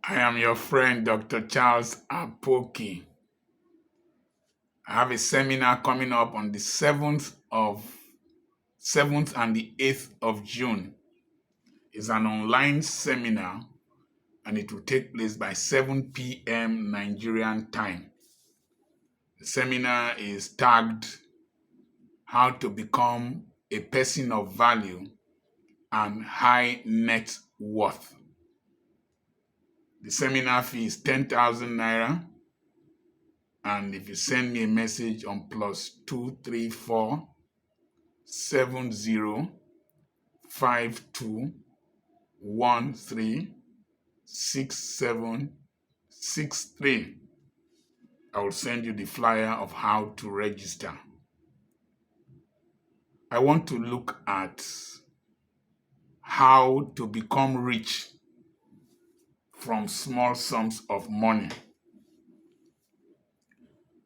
I am your friend, Dr. Charles Apoki. I have a seminar coming up on the 7th and the 8th of June. It's an online seminar and it will take place by 7 p.m. Nigerian time. The seminar is tagged How to Become a Person of Value and High Net Worth. The seminar fee is 10,000 naira. And if you send me a message on +2347052136763, I will send you the flyer of how to register. I want to look at how to become rich from small sums of money.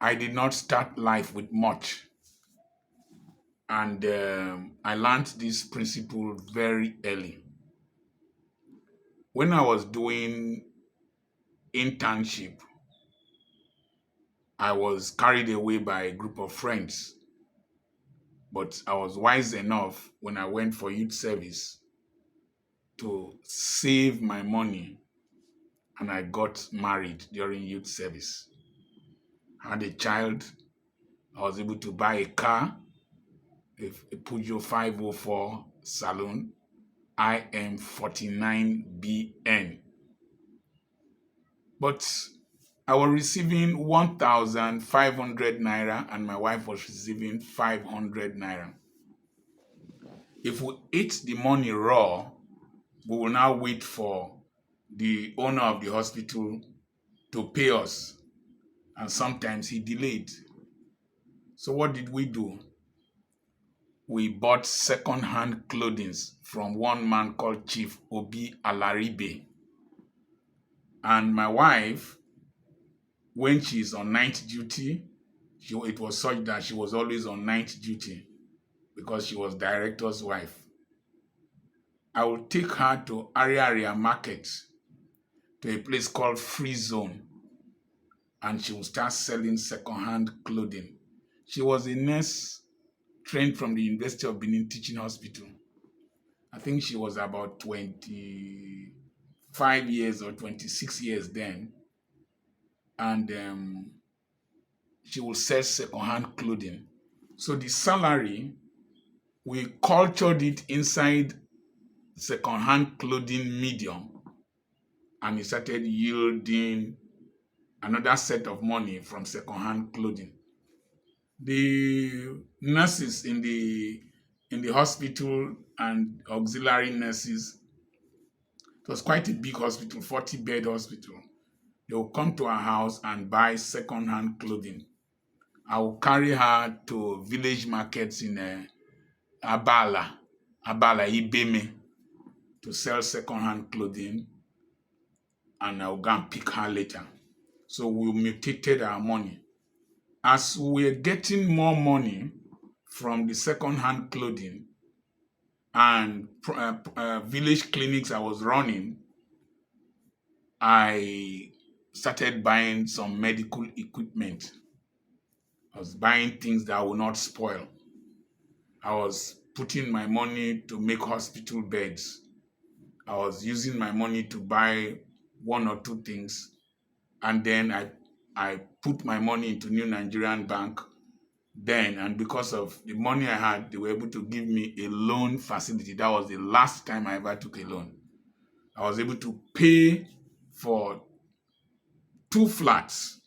I did not start life with much. And I learned this principle very early. When I was doing internship, I was carried away by a group of friends. But I was wise enough when I went for youth service to save my money, and I got married during youth service. I had a child. I was able to buy a car, a Peugeot 504 Saloon IM49BN. But I was receiving 1,500 naira and my wife was receiving 500 naira. If we eat the money raw, we will now wait for the owner of the hospital to pay us. And sometimes he delayed. So what did we do? We bought second-hand clothing from one man called Chief Obi Alaribe. And my wife, when she's on night duty, it was such that she was always on night duty because she was director's wife. I would take her to Area Market, to a place called Free Zone, and she would start selling second-hand clothing. She was a nurse trained from the University of Benin Teaching Hospital. I think she was about 25 years or 26 years then. And she will sell second-hand clothing. So the salary, we cultured it inside second-hand clothing medium, and it started yielding another set of money from second-hand clothing. The nurses in the hospital and auxiliary nurses, it was quite a big hospital, 40-bed hospital. They will come to our house and buy second-hand clothing. I will carry her to village markets in Abala, Ibeme, to sell second-hand clothing, and I will go and pick her later. So we mutated our money. As we're getting more money from the second-hand clothing and village clinics I was running, I started buying some medical equipment. I was buying things that will not spoil. I was putting my money to make hospital beds. I was using my money to buy one or two things. And then I put my money into New Nigerian Bank then. And because of the money I had, they were able to give me a loan facility. That was the last time I ever took a loan. I was able to pay for 2 flats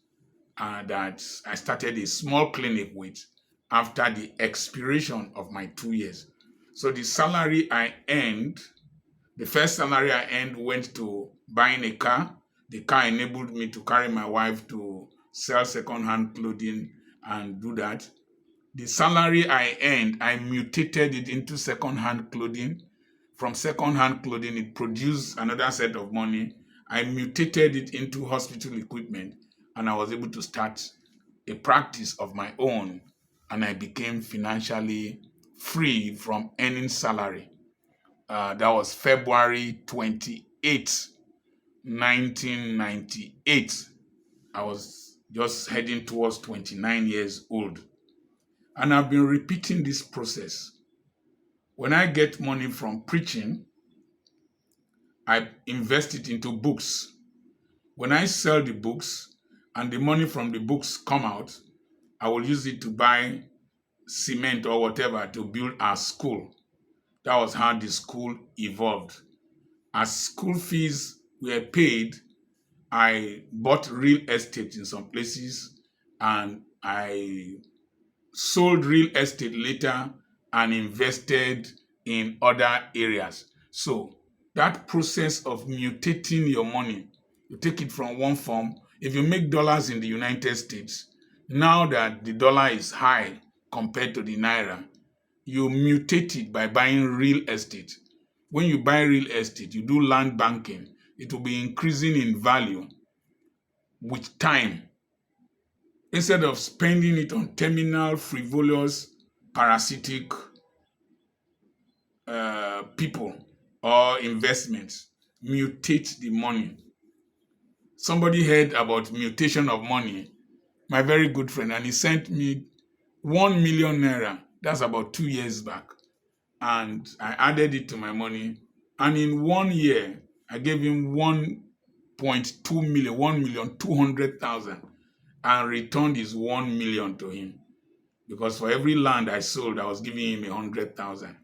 that I started a small clinic with after the expiration of my 2 years. So the salary I earned, the first salary I earned went to buying a car. The car enabled me to carry my wife to sell second-hand clothing and do that. The salary I earned, I mutated it into second-hand clothing. From second-hand clothing, it produced another set of money. I mutated it into hospital equipment, and I was able to start a practice of my own, and I became financially free from earning salary. That was February 28th 1998. I was just heading towards 29 years old. And I've been repeating this process. When I get money from preaching, I invest it into books. When I sell the books and the money from the books come out, I will use it to buy cement or whatever to build our school. That was how the school evolved. As school fees were paid, I bought real estate in some places and I sold real estate later and invested in other areas. So that process of mutating your money, you take it from one form. If you make dollars in the United States, now that the dollar is high compared to the naira, you mutate it by buying real estate. When you buy real estate, you do land banking, it will be increasing in value with time. Instead of spending it on terminal, frivolous, parasitic people or investments, mutate the money. Somebody heard about mutation of money, my very good friend, and he sent me 1 million naira. That's about 2 years back. And I added it to my money. And in 1 year, I gave him 1.2 million, 1,200,000, and returned his 1 million to him. Because for every land I sold, I was giving him 100,000.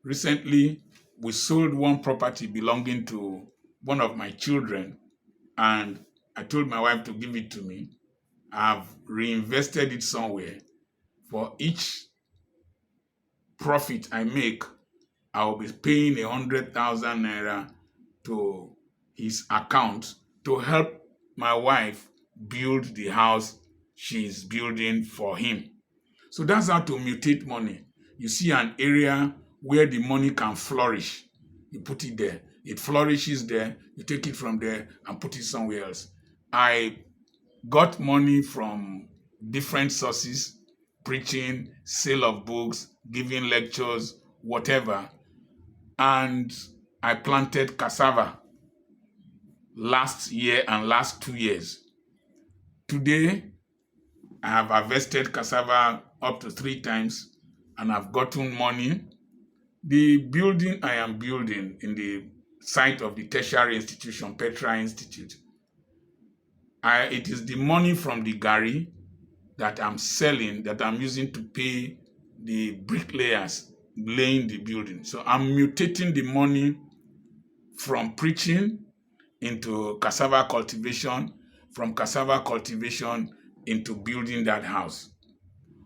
Recently, we sold one property belonging to one of my children, and I told my wife to give it to me. I've reinvested it somewhere. For each profit I make, I will be paying 100,000 naira to his account to help my wife build the house she's building for him. So that's how to mutate money. You see an area where the money can flourish, you put it there. It flourishes there, you take it from there and put it somewhere else. I got money from different sources, preaching, sale of books, giving lectures, whatever. And I planted cassava last year and last 2 years. Today, I have harvested cassava up to 3 times and I've gotten money. The building I am building in the site of the tertiary institution, Petra Institute, it is the money from the gari that I'm selling that I'm using to pay the bricklayers laying the building. So I'm mutating the money from preaching into cassava cultivation, from cassava cultivation into building that house.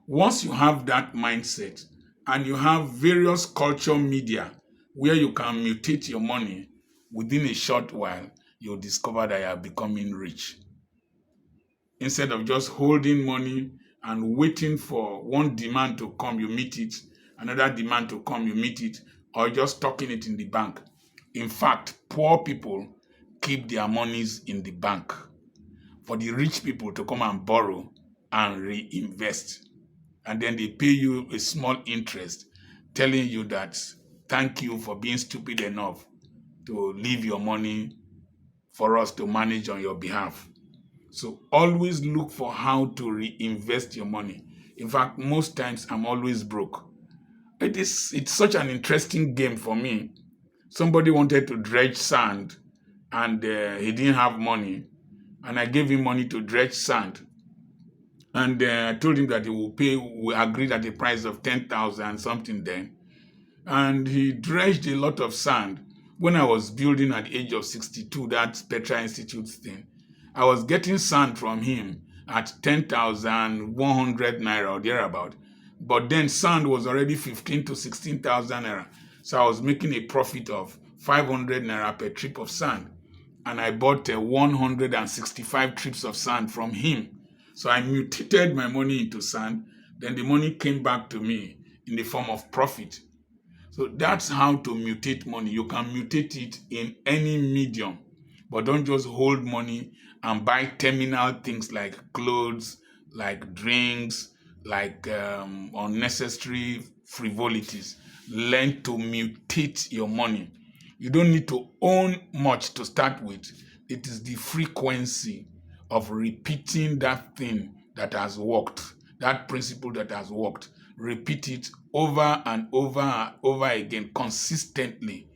Once you have that mindset and you have various culture media where you can mutate your money, within a short while, you'll discover that you are becoming rich. Instead of just holding money and waiting for one demand to come, you meet it, another demand to come, you meet it, or just stocking it in the bank. In fact, poor people keep their monies in the bank for the rich people to come and borrow and reinvest. And then they pay you a small interest, telling you that thank you for being stupid enough to leave your money for us to manage on your behalf. So always look for how to reinvest your money. In fact, most times I'm always broke. It's such an interesting game for me. Somebody wanted to dredge sand and he didn't have money, and I gave him money to dredge sand. And I told him that he will pay, we agreed at a price of 10,000 something then. And he dredged a lot of sand. When I was building at the age of 62, that Petra Institute thing, I was getting sand from him at 10,100 naira or thereabout. But then sand was already 15 to 16,000 naira. So I was making a profit of 500 naira per trip of sand. And I bought 165 trips of sand from him. So I mutated my money into sand. Then the money came back to me in the form of profit. So that's how to mutate money. You can mutate it in any medium, but don't just hold money and buy terminal things like clothes, like drinks, like unnecessary frivolities. Learn to mutate your money. You don't need to own much to start with. It is the frequency of repeating that thing that has worked, that principle that has worked. Repeat it over and over and over again consistently.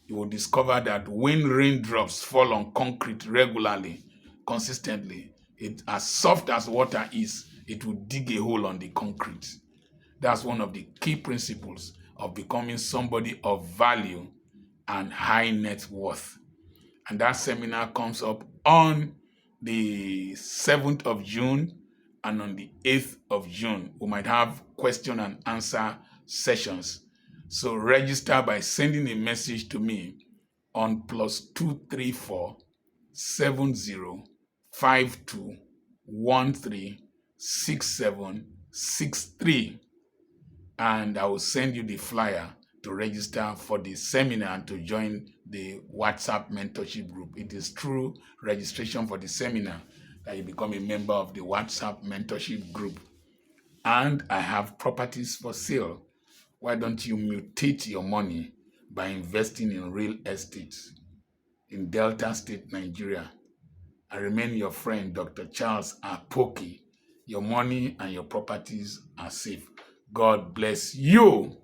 You will discover that when raindrops fall on concrete regularly, consistently, it as soft as water is, it will dig a hole on the concrete. That's one of the key principles of becoming somebody of value and high net worth. And that seminar comes up on the 7th of June and on the 8th of June. We might have question and answer sessions. So register by sending a message to me on +234 7052 136763, and I will send you the flyer to register for the seminar and to join the WhatsApp mentorship group. It is through registration for the seminar that you become a member of the WhatsApp mentorship group. And I have properties for sale. Why don't you mutate your money by investing in real estate in Delta State, Nigeria? I remain your friend, Dr. Charles Apoki. Your money and your properties are safe. God bless you.